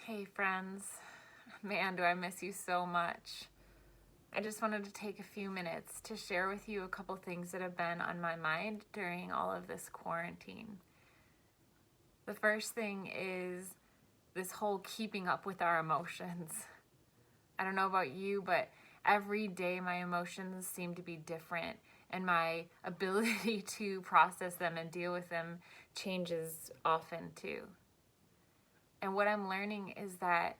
Hey friends, man, do I miss you so much. I just wanted to take a few minutes to share with you a couple things that have been on my mind during all of this quarantine. The first thing is this whole keeping up with our emotions. I don't know about you, but every day my emotions seem to be different, and my ability to process them and deal with them changes often too. And what I'm learning is that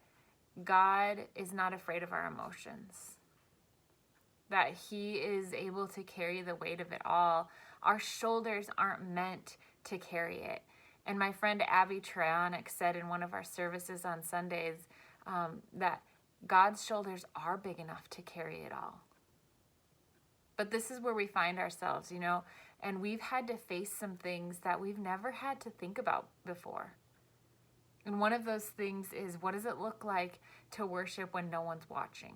God is not afraid of our emotions, that He is able to carry the weight of it all. Our shoulders aren't meant to carry it. And my friend Abby Trionic said in one of our services on Sundays that God's shoulders are big enough to carry it all. But this is where we find ourselves, and we've had to face some things that we've never had to think about before. And one of those things is, what does it look like to worship when no one's watching?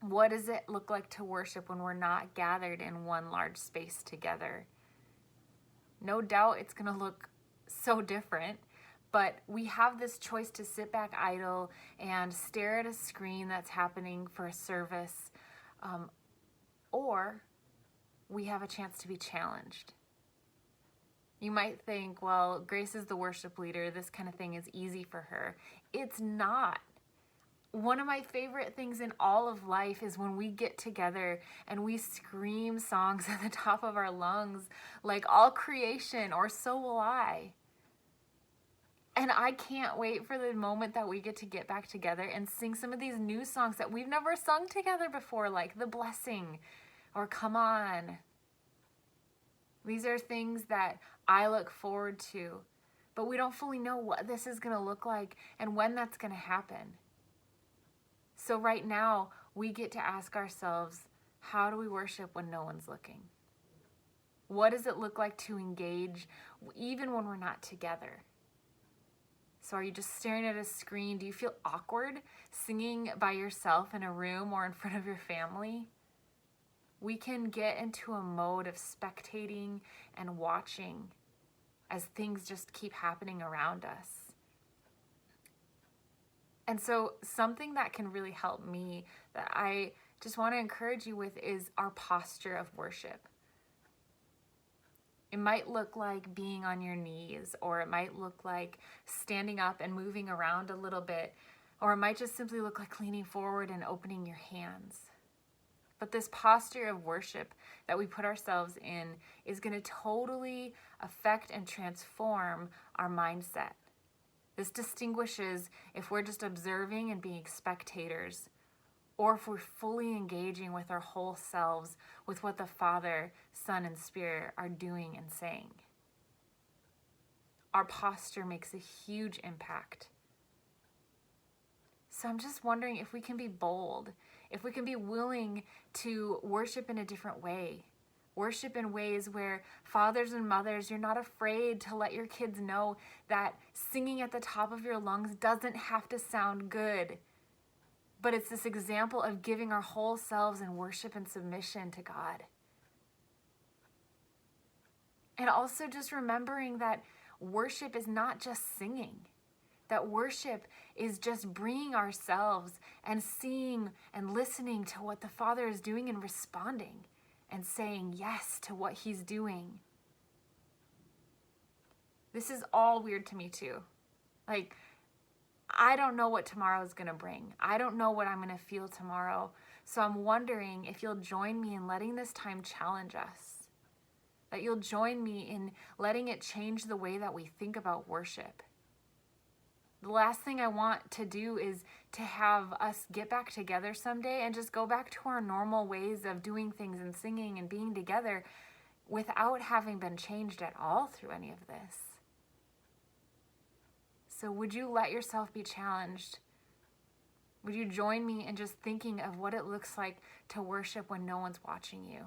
What does it look like to worship when we're not gathered in one large space together? No doubt it's going to look so different, but we have this choice to sit back idle and stare at a screen that's happening for a service, or we have a chance to be challenged. You might think, well, Grace is the worship leader. This kind of thing is easy for her. It's not. One of my favorite things in all of life is when we get together and we scream songs at the top of our lungs, like all creation or So Will I. And I can't wait for the moment that we get back together and sing some of these new songs that we've never sung together before, like The Blessing or Come On. These are things that I look forward to, but we don't fully know what this is going to look like and when that's going to happen. So right now, we get to ask ourselves, how do we worship when no one's looking? What does it look like to engage even when we're not together? So are you just staring at a screen? Do you feel awkward singing by yourself in a room or in front of your family? We can get into a mode of spectating and watching as things just keep happening around us. And so something that can really help me, that I just want to encourage you with, is our posture of worship. It might look like being on your knees, or it might look like standing up and moving around a little bit, or it might just simply look like leaning forward and opening your hands. But this posture of worship that we put ourselves in is going to totally affect and transform our mindset. This distinguishes if we're just observing and being spectators, or if we're fully engaging with our whole selves with what the Father, Son, and Spirit are doing and saying. Our posture makes a huge impact. So I'm just wondering if we can be bold, if we can be willing to worship in a different way. Worship in ways where fathers and mothers, you're not afraid to let your kids know that singing at the top of your lungs doesn't have to sound good. But it's this example of giving our whole selves in worship and submission to God. And also just remembering that worship is not just singing. That worship is just bringing ourselves and seeing and listening to what the Father is doing and responding and saying yes to what He's doing. This is all weird to me too. Like, I don't know what tomorrow is going to bring. I don't know what I'm going to feel tomorrow. So I'm wondering if you'll join me in letting this time challenge us. That you'll join me in letting it change the way that we think about worship. The last thing I want to do is to have us get back together someday and just go back to our normal ways of doing things and singing and being together without having been changed at all through any of this. So would you let yourself be challenged? Would you join me in just thinking of what it looks like to worship when no one's watching you?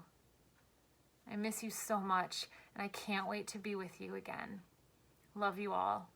I miss you so much, and I can't wait to be with you again. Love you all.